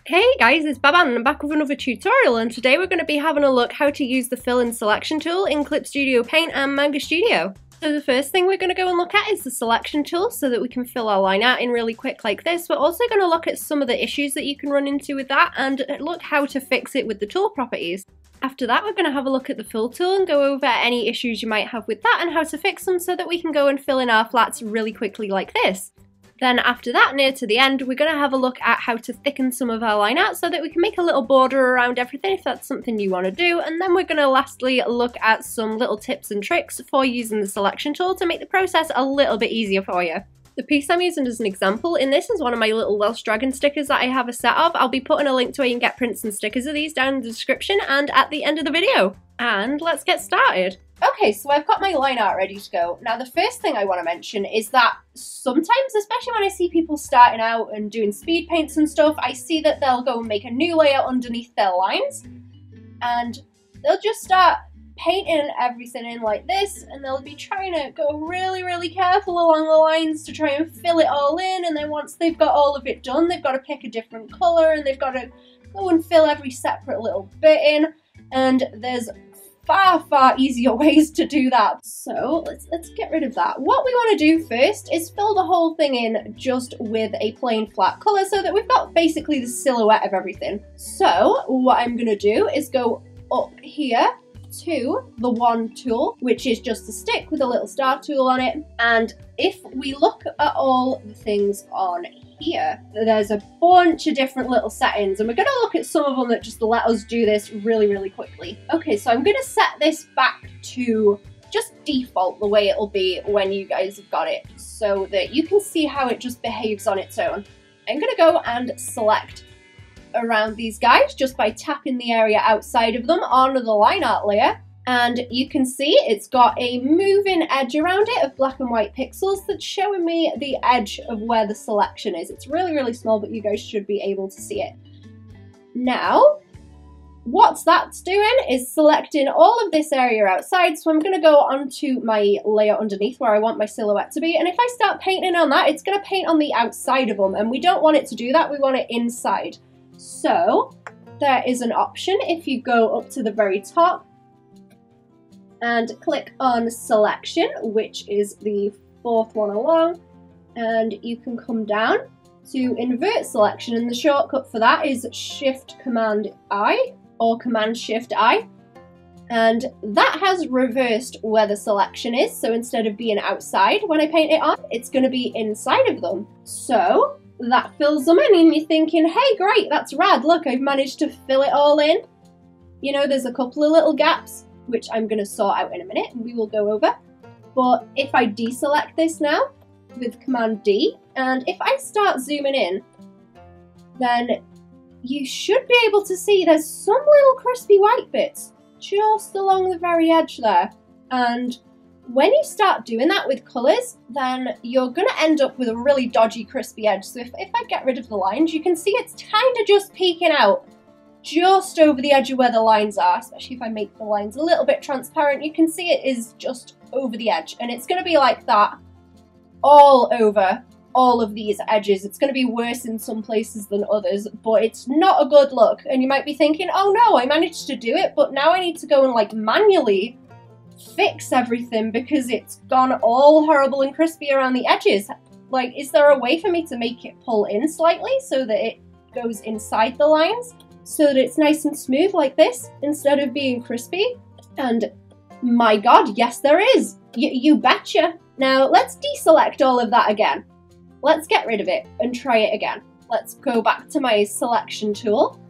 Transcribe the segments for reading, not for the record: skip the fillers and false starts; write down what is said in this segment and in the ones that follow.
Hey guys, it's Baban and I'm back with another tutorial, and today we're going to be having a look how to use the fill and selection tool in Clip Studio Paint and Manga Studio. So the first thing we're going to go and look at is the selection tool so that we can fill our line art in really quick like this. We're also going to look at some of the issues that you can run into with that and look how to fix it with the tool properties. After that, we're going to have a look at the fill tool and go over any issues you might have with that and how to fix them so that we can go and fill in our flats really quickly like this. Then after that, near to the end, we're going to have a look at how to thicken some of our line art so that we can make a little border around everything if that's something you want to do. And then we're going to lastly look at some little tips and tricks for using the selection tool to make the process a little bit easier for you. The piece I'm using as an example in this is one of my little Welsh Dragon stickers that I have a set of. I'll be putting a link to where you can get prints and stickers of these down in the description and at the end of the video. And let's get started. Okay, so I've got my line art ready to go. Now the first thing I want to mention is that sometimes, especially when I see people starting out and doing speed paints and stuff, I see that they'll go and make a new layer underneath their lines and they'll just start painting everything in like this, and they'll be trying to go really careful along the lines to try and fill it all in, and then once they've got all of it done, they've got to pick a different colour and they've got to go and fill every separate little bit in, and there's far easier ways to do that. So let's get rid of that. What we want to do first is fill the whole thing in just with a plain flat colour so that we've got basically the silhouette of everything. So what I'm going to do is go up here to the wand tool, which is just a stick with a little star tool on it, and if we look at all the things on here, there's a bunch of different little settings, and we're going to look at some of them that just let us do this really quickly. Okay, so I'm going to set this back to just default the way it'll be when you guys have got it, so that you can see how it just behaves on its own. I'm going to go and select around these guys just by tapping the area outside of them on the line art layer, and you can see it's got a moving edge around it of black and white pixels that's showing me the edge of where the selection is. It's really small, but you guys should be able to see it. Now what that's doing is selecting all of this area outside, so I'm going to go onto my layer underneath where I want my silhouette to be, and if I start painting on that, it's going to paint on the outside of them, and we don't want it to do that, we want it inside. So there is an option if you go up to the very top and click on selection, which is the fourth one along, and you can come down to invert selection, and the shortcut for that is Shift Command I or Command Shift I, and that has reversed where the selection is, so instead of being outside when I paint it on, it's going to be inside of them. So that fills them in, and you're thinking, hey great, that's rad, look, I've managed to fill it all in. You know, there's a couple of little gaps which I'm going to sort out in a minute and we will go over, but if I deselect this now with Command D, and if I start zooming in, then you should be able to see there's some little crispy white bits just along the very edge there, and when you start doing that with colours, then you're going to end up with a really dodgy crispy edge. So if I get rid of the lines, you can see it's kind of just peeking out just over the edge of where the lines are, especially if I make the lines a little bit transparent. You can see it is just over the edge, and it's going to be like that all over all of these edges. It's going to be worse in some places than others, but it's not a good look. And you might be thinking, oh no, I managed to do it, but now I need to go and like manually fix everything because it's gone all horrible and crispy around the edges. Like, is there a way for me to make it pull in slightly so that it goes inside the lines so that it's nice and smooth like this instead of being crispy? And my god, yes there is. You betcha. Now let's deselect all of that again. Let's get rid of it and try it again. Let's go back to my selection tool,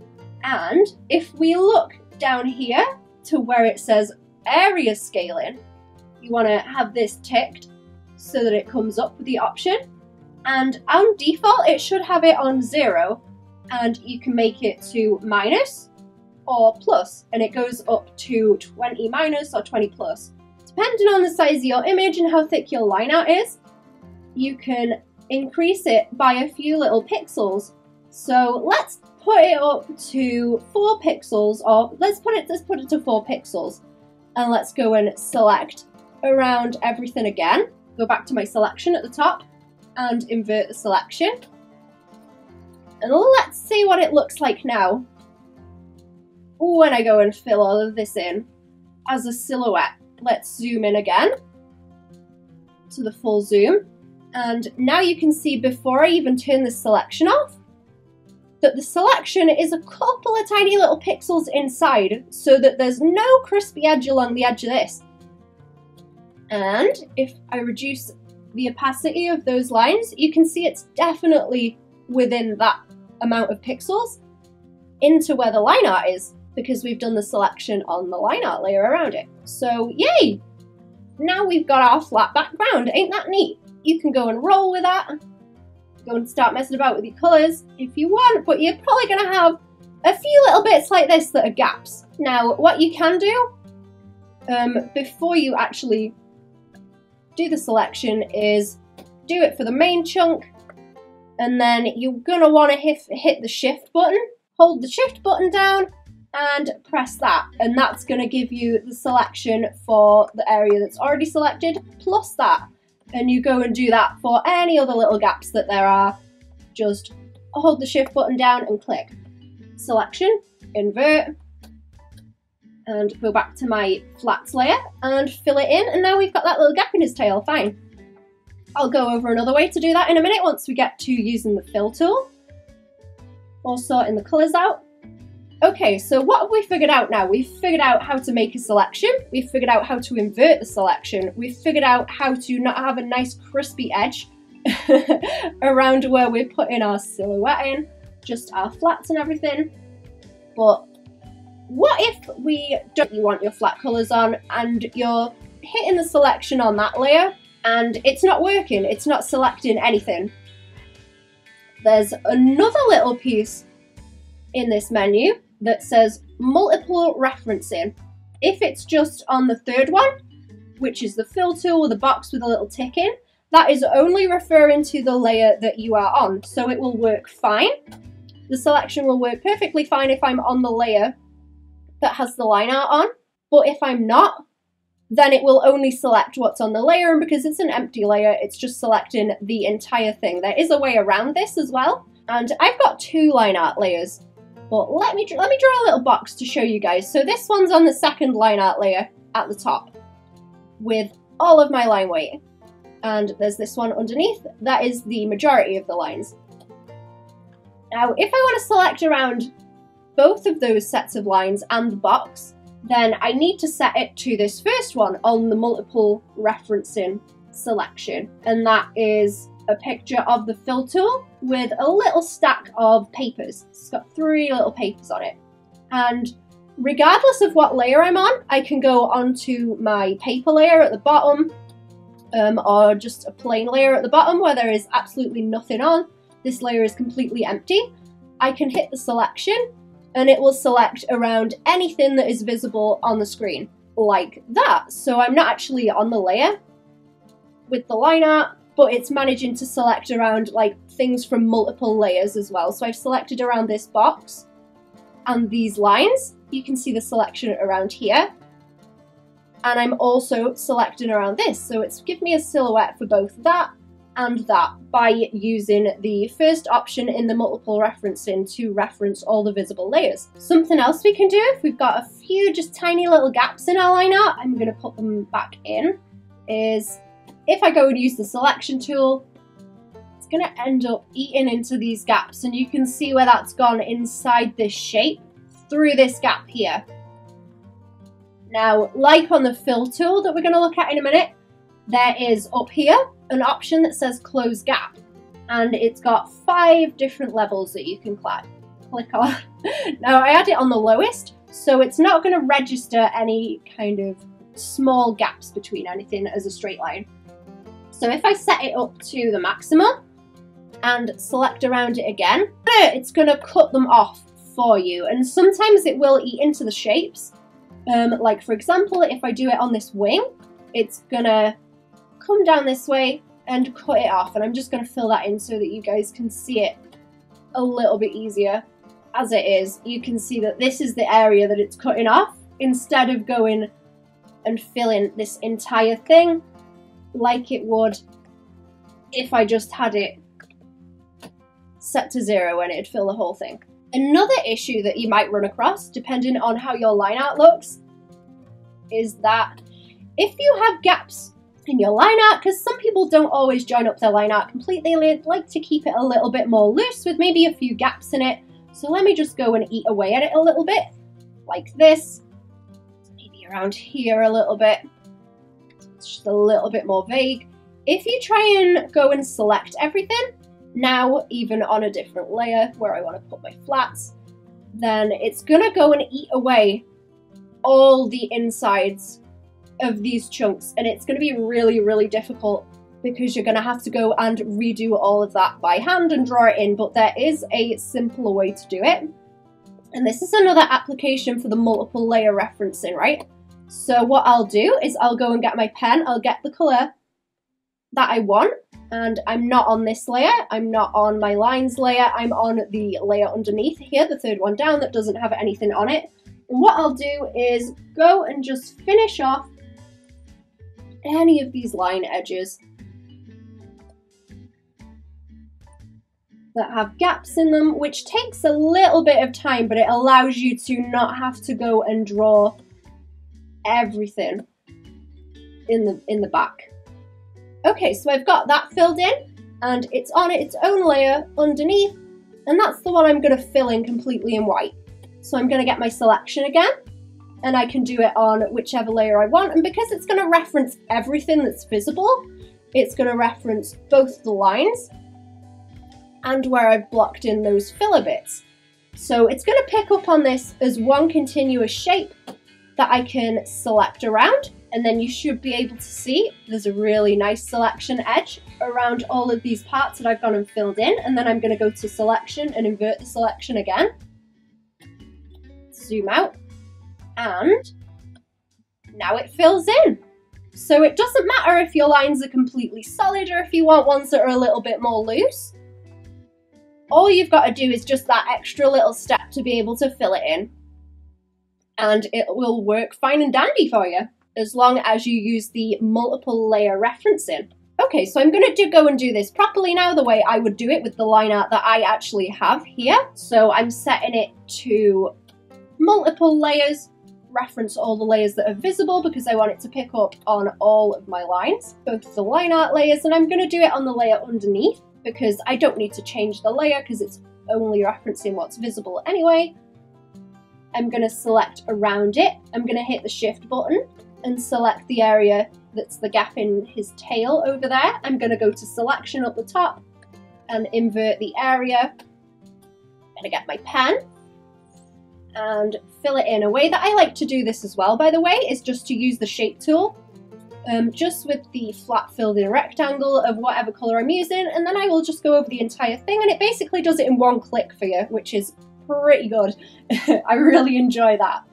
and if we look down here to where it says area scaling, you want to have this ticked so that it comes up with the option, and on default it should have it on 0, and you can make it to minus or plus, and it goes up to 20 minus or 20 plus. Depending on the size of your image and how thick your line art is, you can increase it by a few little pixels. So let's put it up to 4 pixels, or let's put it to 4 pixels. And let's go and select around everything again. Go back to my selection at the top and invert the selection. And let's see what it looks like now when I go and fill all of this in as a silhouette. Let's zoom in again to the full zoom. And now you can see, before I even turn the selection off, that the selection is a couple of tiny little pixels inside, so that there's no crispy edge along the edge of this. And if I reduce the opacity of those lines, you can see it's definitely within that amount of pixels into where the line art is, because we've done the selection on the line art layer around it. So yay! Now we've got our flat background. Ain't that neat? You can go and roll with that. Go and start messing about with your colours if you want, but you're probably going to have a few little bits like this that are gaps. Now, what you can do before you actually do the selection is do it for the main chunk, and then you're going to want to hit the shift button, hold the shift button down and press that, and that's going to give you the selection for the area that's already selected plus that. And you go and do that for any other little gaps that there are. Just hold the shift button down and click selection, invert, and go back to my flats layer and fill it in, and now we've got that little gap in his tail. Fine. I'll go over another way to do that in a minute once we get to using the fill tool or sorting the colours out. Okay, so what have we figured out now? We've figured out how to make a selection, we've figured out how to invert the selection, we've figured out how to not have a nice crispy edge around where we're putting our silhouette in, just our flats and everything. But what if we don't want your flat colours on and you're hitting the selection on that layer and it's not working, it's not selecting anything? There's another little piece in this menu that says multiple referencing. If it's just on the third one, which is the fill tool with a box with a little tick in, that is only referring to the layer that you are on, so it will work fine. The selection will work perfectly fine if I'm on the layer that has the line art on, but if I'm not, then it will only select what's on the layer, and because it's an empty layer, it's just selecting the entire thing. There is a way around this as well, and I've got two line art layers. But let me draw a little box to show you guys. So this one's on the second line art layer at the top with all of my line weight. And there's this one underneath, that is the majority of the lines. Now, if I want to select around both of those sets of lines and the box, then I need to set it to this first one on the multiple referencing selection. And that is a picture of the fill tool with a little stack of papers. It's got 3 little papers on it. And regardless of what layer I'm on, I can go onto my paper layer at the bottom, or just a plain layer at the bottom where there is absolutely nothing on. This layer is completely empty. I can hit the selection and it will select around anything that is visible on the screen, like that. So I'm not actually on the layer with the line art, but it's managing to select around like things from multiple layers as well. So I've selected around this box and these lines. You can see the selection around here. And I'm also selecting around this. So it's given me a silhouette for both that and that by using the first option in the multiple referencing to reference all the visible layers. Something else we can do if we've got a few just tiny little gaps in our line art, I'm going to put them back in, is if I go and use the selection tool, it's going to end up eating into these gaps, and you can see where that's gone inside this shape through this gap here. Now, like on the fill tool that we're going to look at in a minute, there is up here an option that says close gap, and it's got 5 different levels that you can click on. Now, I had it on the lowest, so it's not going to register any kind of small gaps between anything as a straight line. So if I set it up to the maximum and select around it again, it's going to cut them off for you. And sometimes it will eat into the shapes. Like for example, if I do it on this wing, it's going to come down this way and cut it off. And I'm just going to fill that in so that you guys can see it a little bit easier. As it is, you can see that this is the area that it's cutting off, instead of going and filling this entire thing like it would if I just had it set to 0 and it'd fill the whole thing. Another issue that you might run across, depending on how your line art looks, is that if you have gaps in your line art, because some people don't always join up their line art completely, they like to keep it a little bit more loose with maybe a few gaps in it. So let me just go and eat away at it a little bit, like this, maybe around here a little bit. It's just a little bit more vague. If you try and go and select everything, now even on a different layer where I want to put my flats, then it's gonna go and eat away all the insides of these chunks, and it's gonna be really, really difficult because you're gonna have to go and redo all of that by hand and draw it in, but there is a simpler way to do it. And this is another application for the multiple layer referencing, right? So what I'll do is I'll go and get my pen, I'll get the color that I want, and I'm not on this layer, I'm not on my lines layer, I'm on the layer underneath here, the third one down that doesn't have anything on it. And what I'll do is go and just finish off any of these line edges that have gaps in them, which takes a little bit of time, but it allows you to not have to go and draw everything in the back. Okay, so I've got that filled in, and it's on its own layer underneath, and that's the one I'm going to fill in completely in white. So I'm going to get my selection again, and I can do it on whichever layer I want, and because it's going to reference everything that's visible, it's going to reference both the lines and where I've blocked in those filler bits. So it's going to pick up on this as one continuous shape that I can select around, and then you should be able to see there's a really nice selection edge around all of these parts that I've gone and filled in, and then I'm going to go to selection and invert the selection again. Zoom out, and now it fills in. So it doesn't matter if your lines are completely solid or if you want ones that are a little bit more loose. All you've got to do is just that extra little step to be able to fill it in, and it will work fine and dandy for you, as long as you use the multiple layer referencing. Okay, so I'm going to go and do this properly now, the way I would do it with the line art that I actually have here. So I'm setting it to multiple layers, reference all the layers that are visible because I want it to pick up on all of my lines, both the line art layers, and I'm going to do it on the layer underneath because I don't need to change the layer because it's only referencing what's visible anyway. I'm going to select around it, I'm going to hit the shift button and select the area that's the gap in his tail over there. I'm going to go to selection up the top and invert the area. I'm going to get my pen and fill it in. A way that I like to do this as well, by the way, is just to use the shape tool, just with the flat filled in rectangle of whatever colour I'm using, and then I will just go over the entire thing, and it basically does it in one click for you, which is pretty good. I really enjoy that.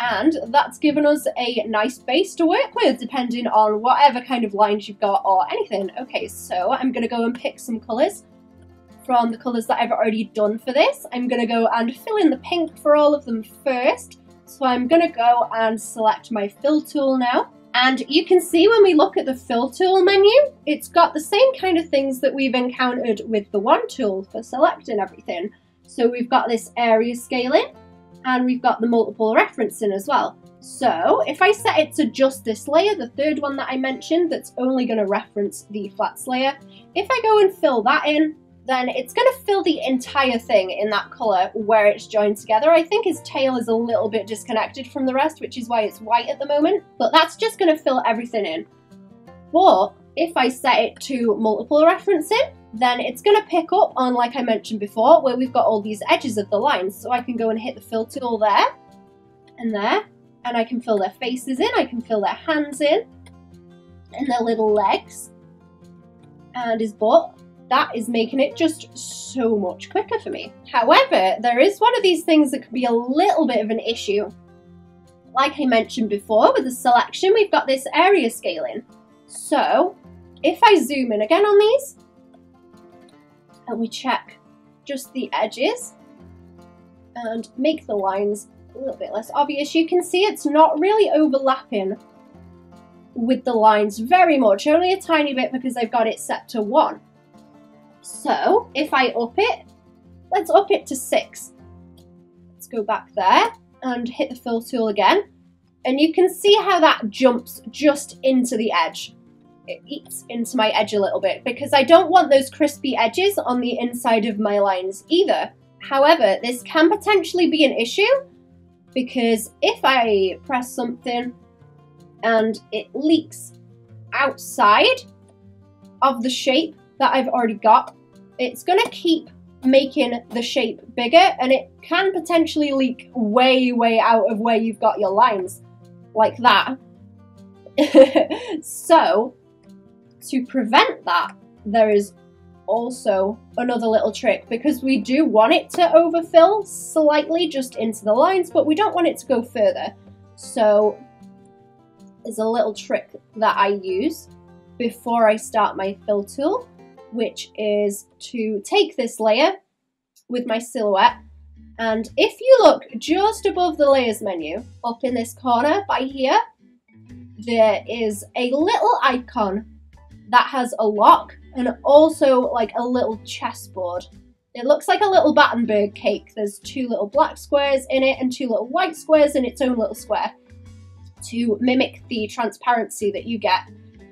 And that's given us a nice base to work with, depending on whatever kind of lines you've got or anything. Okay, so I'm going to go and pick some colours from the colours that I've already done for this. I'm going to go and fill in the pink for all of them first. So I'm going to go and select my fill tool now. And you can see when we look at the fill tool menu, it's got the same kind of things that we've encountered with the one tool for selecting everything. So we've got this area scaling, and we've got the multiple referencing as well. So if I set it to just this layer, the third one that I mentioned, that's only going to reference the flats layer, if I go and fill that in, then it's going to fill the entire thing in that colour where it's joined together. I think his tail is a little bit disconnected from the rest, which is why it's white at the moment, but that's just going to fill everything in. But if I set it to multiple referencing, then it's going to pick up on, like I mentioned before, where we've got all these edges of the lines. So I can go and hit the fill tool there, and I can fill their faces in, I can fill their hands in, and their little legs, and his butt. That is making it just so much quicker for me. However, there is one of these things that can be a little bit of an issue. Like I mentioned before, with the selection, we've got this area scaling. So if I zoom in again on these, and we check just the edges and make the lines a little bit less obvious, you can see it's not really overlapping with the lines very much, only a tiny bit because I've got it set to 1. So if I up it, let's up it to 6. Let's go back there and hit the fill tool again. And you can see how that jumps just into the edge. It eats into my edge a little bit because I don't want those crispy edges on the inside of my lines either. However, this can potentially be an issue because if I press something and it leaks outside of the shape that I've already got, it's going to keep making the shape bigger, and it can potentially leak way out of where you've got your lines, like that. So, to prevent that, there is also another little trick, because we do want it to overfill slightly just into the lines, but we don't want it to go further. So, there's a little trick that I use before I start my fill tool, which is to take this layer with my silhouette, and if you look just above the layers menu, up in this corner by here, there is a little icon that has a lock and also like a little chessboard. It looks like a little Battenberg cake. There's 2 little black squares in it and 2 little white squares in its own little square to mimic the transparency that you get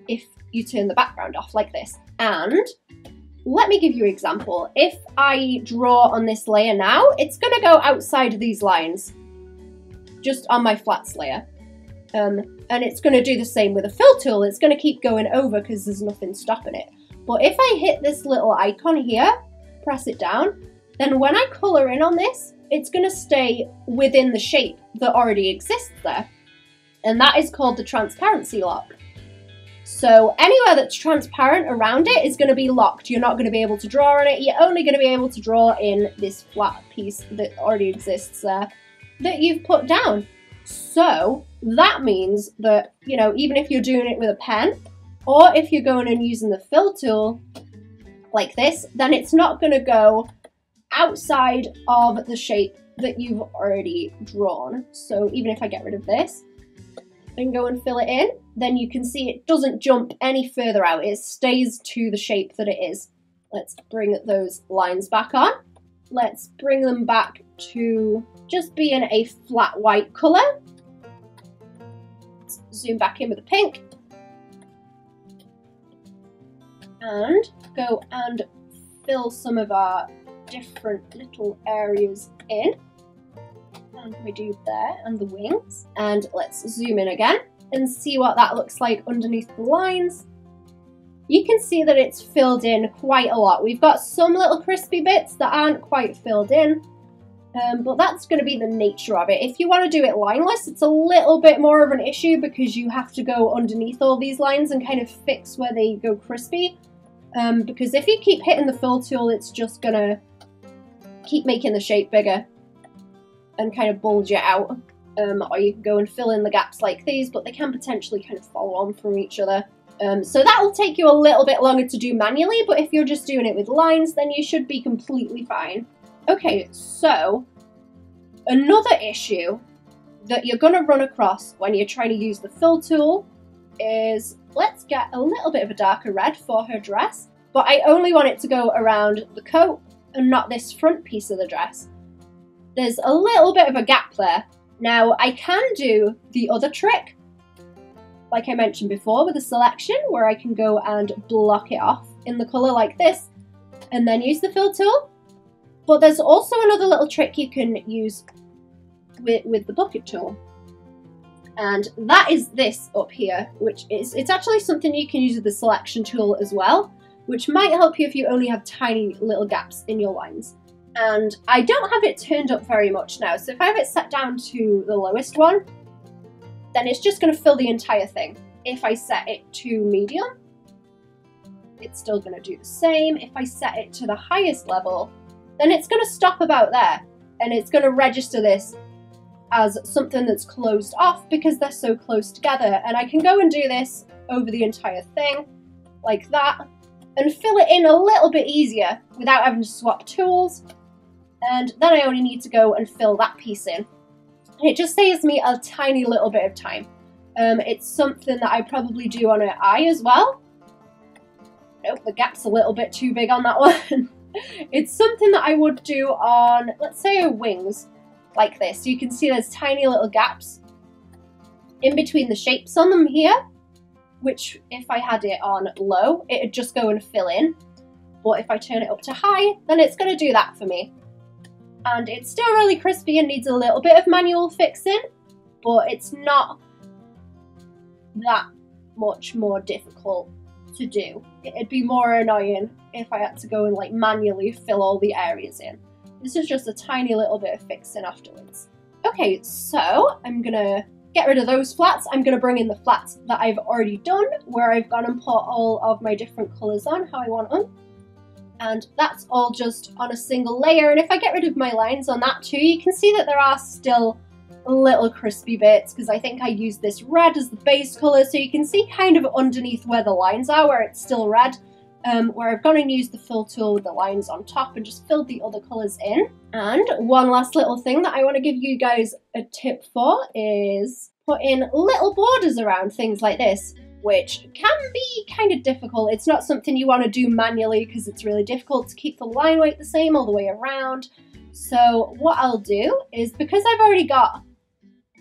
if you turn the background off like this. And let me give you an example. If I draw on this layer now, it's going to go outside of these lines, just on my flats layer. And it's going to do the same with a fill tool. It's going to keep going over because there's nothing stopping it. But if I hit this little icon here, press it down, then when I colour in on this, it's going to stay within the shape that already exists there. And that is called the transparency lock. So anywhere that's transparent around it is going to be locked. You're not going to be able to draw on it. You're only going to be able to draw in this flat piece that already exists there that you've put down. So that means that, you know, even if you're doing it with a pen, or if you're going and using the fill tool like this, then it's not going to go outside of the shape that you've already drawn. So even if I get rid of this and go and fill it in, then you can see it doesn't jump any further out. It stays to the shape that it is. Let's bring those lines back on. Let's bring them back to just being a flat white colour. Let's zoom back in with the pink. And go and fill some of our different little areas in. And we do there, and the wings. And let's zoom in again and see what that looks like underneath the lines. You can see that it's filled in quite a lot. We've got some little crispy bits that aren't quite filled in, but that's going to be the nature of it. If you want to do it lineless, it's a little bit more of an issue because you have to go underneath all these lines and kind of fix where they go crispy. Because if you keep hitting the fill tool, it's just going to keep making the shape bigger and kind of bulge it out. Or you can go and fill in the gaps like these, but they can potentially kind of follow on from each other. So that will take you a little bit longer to do manually, but if you're just doing it with lines, then you should be completely fine. Okay, so another issue that you're going to run across when you're trying to use the fill tool is, let's get a little bit of a darker red for her dress, but I only want it to go around the coat and not this front piece of the dress. There's a little bit of a gap there. Now, I can do the other trick, like I mentioned before, with a selection where I can go and block it off in the colour like this and then use the fill tool. But there's also another little trick you can use with the bucket tool. And that is this up here, which is, it's actually something you can use with the selection tool as well, which might help you if you only have tiny little gaps in your lines. And I don't have it turned up very much now, so if I have it set down to the lowest one, then it's just going to fill the entire thing. If I set it to medium, it's still going to do the same. If I set it to the highest level, then it's going to stop about there, and it's going to register this as something that's closed off because they're so close together. And I can go and do this over the entire thing, like that, and fill it in a little bit easier without having to swap tools. And then I only need to go and fill that piece in. It just saves me a tiny little bit of time. It's something that I probably do on her eye as well. Nope, the gap's a little bit too big on that one. It's something that I would do on, let's say, wings like this. So you can see there's tiny little gaps in between the shapes on them here, which if I had it on low, it'd just go and fill in. But if I turn it up to high, then it's going to do that for me. And it's still really crispy and needs a little bit of manual fixing, but it's not that much more difficult to do. It'd be more annoying if I had to go and like manually fill all the areas in. This is just a tiny little bit of fixing afterwards. Okay, so I'm gonna get rid of those flats. I'm gonna bring in the flats that I've already done, where I've gone and put all of my different colours on how I want them. And that's all just on a single layer. And if I get rid of my lines on that too, you can see that there are still little crispy bits, because I think I used this red as the base colour, so you can see kind of underneath where the lines are, where it's still red, where I've gone and used the fill tool with the lines on top and just filled the other colours in. And one last little thing that I want to give you guys a tip for is put in little borders around things like this, which can be kind of difficult. It's not something you want to do manually because it's really difficult to keep the line weight the same all the way around. So what I'll do is, because I've already got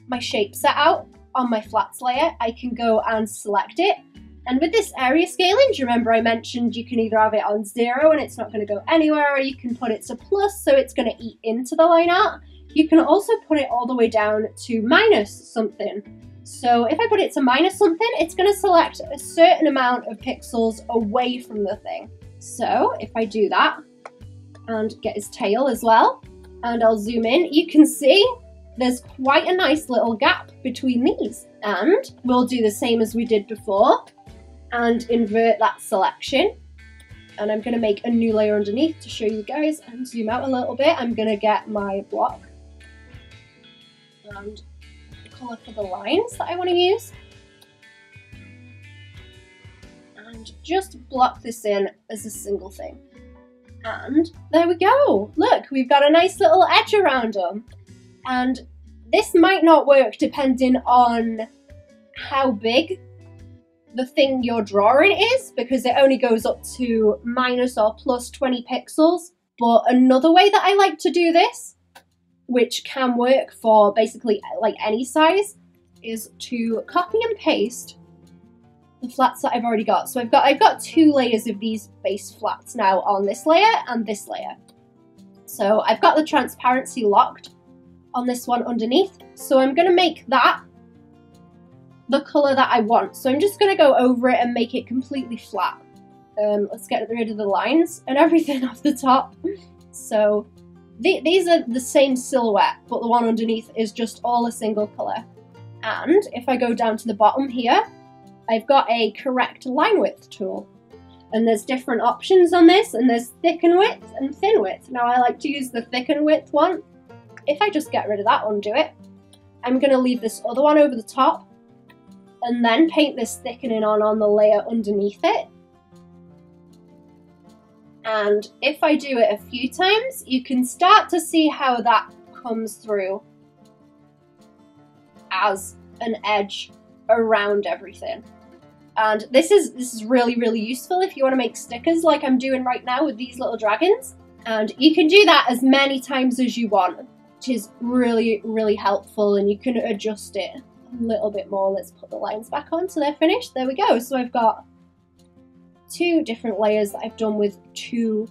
my shape set out on my flats layer, I can go and select it. And with this area scaling, do you remember I mentioned you can either have it on 0 and it's not going to go anywhere, or you can put it to plus so it's going to eat into the line art. You can also put it all the way down to minus something. So if I put it to minus something, it's going to select a certain amount of pixels away from the thing. So if I do that and get his tail as well, and I'll zoom in, you can see there's quite a nice little gap between these. And we'll do the same as we did before and invert that selection. And I'm going to make a new layer underneath to show you guys and zoom out a little bit. I'm going to get my block and the colour for the lines that I want to use. And just block this in as a single thing. And there we go. Look, we've got a nice little edge around them. And this might not work depending on how big the thing you're drawing is, because it only goes up to minus or plus 20 pixels. But another way that I like to do this, which can work for basically like any size, is to copy and paste the flats that I've already got. So I've got 2 layers of these base flats now on this layer and this layer. So I've got the transparency locked on this one underneath. So I'm going to make that the colour that I want. So I'm just going to go over it and make it completely flat. Let's get rid of the lines and everything off the top. So these are the same silhouette, but the one underneath is just all a single colour. And if I go down to the bottom here, I've got a correct line width tool. And there's different options on this, and there's thicken width and thin width. Now I like to use the thicken width one. If I just get rid of that, undo it, I'm going to leave this other one over the top and then paint this thickening on the layer underneath it. And if I do it a few times, you can start to see how that comes through as an edge around everything. And this is really, really useful if you want to make stickers like I'm doing right now with these little dragons. And you can do that as many times as you want, which is really, really helpful, and you can adjust it a little bit more. Let's put the lines back on so they're finished. There we go. So I've got 2 different layers that I've done with 2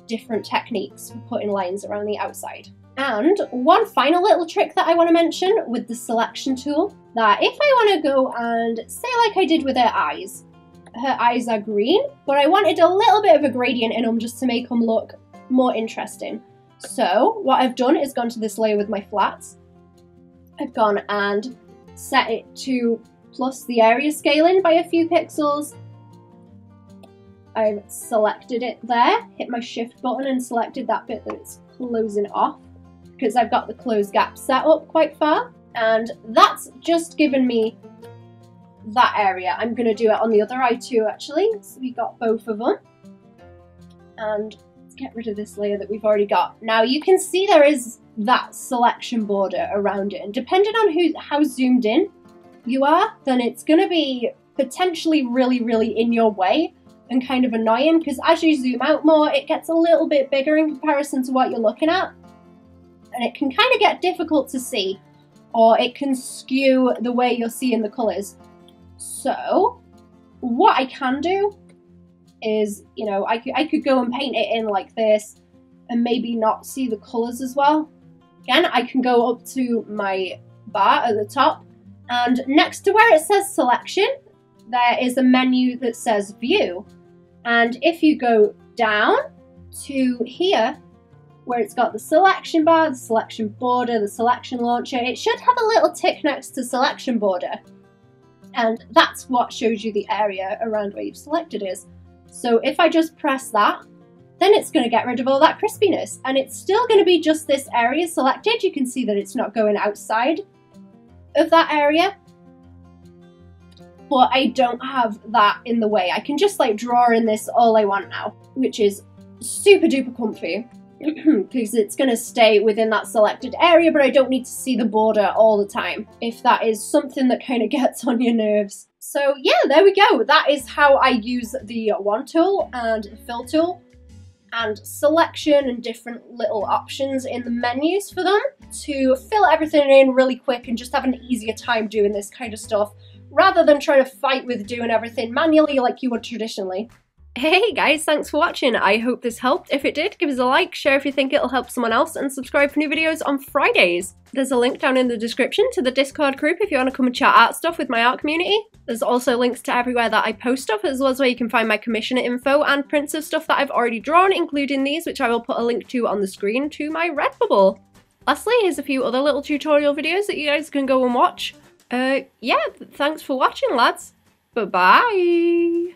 different techniques for putting lines around the outside. And one final little trick that I want to mention with the selection tool, that if I want to go and say like I did with her eyes are green, but I wanted a little bit of a gradient in them just to make them look more interesting. So what I've done is gone to this layer with my flats. I've gone and set it to plus the area scaling by a few pixels. I've selected it there, hit my shift button and selected that bit that it's closing off, because I've got the closed gap set up quite far. And that's just given me that area. I'm going to do it on the other eye too, actually. So we got both of them. And let's get rid of this layer that we've already got. Now you can see there is that selection border around it. And depending on how zoomed in you are, then it's going to be potentially really, really in your way and kind of annoying, because as you zoom out more, it gets a little bit bigger in comparison to what you're looking at. And it can kind of get difficult to see, or it can skew the way you're seeing the colours. So what I can do is, you know, I could go and paint it in like this and maybe not see the colours as well. Again, I can go up to my bar at the top, and next to where it says selection, there is a menu that says view. And if you go down to here, where it's got the selection bar, the selection border, the selection launcher, it should have a little tick next to selection border. And that's what shows you the area around where you've selected is. So if I just press that, then it's going to get rid of all that crispiness. And it's still going to be just this area selected. You can see that it's not going outside of that area. But I don't have that in the way. I can just like draw in this all I want now, which is super duper comfy. Because it's going to stay within that selected area, but I don't need to see the border all the time, if that is something that kind of gets on your nerves. So yeah, there we go. That is how I use the wand tool and the fill tool and selection and different little options in the menus for them to fill everything in really quick and just have an easier time doing this kind of stuff, rather than trying to fight with doing everything manually like you would traditionally. Hey guys, thanks for watching. I hope this helped. If it did, give us a like, share if you think it'll help someone else, and subscribe for new videos on Fridays. There's a link down in the description to the Discord group if you want to come and chat art stuff with my art community. There's also links to everywhere that I post stuff, as well as where you can find my commissioner info and prints of stuff that I've already drawn, including these, which I will put a link to on the screen, to my Redbubble. Lastly, here's a few other little tutorial videos that you guys can go and watch. Yeah, thanks for watching, lads. Bye-bye.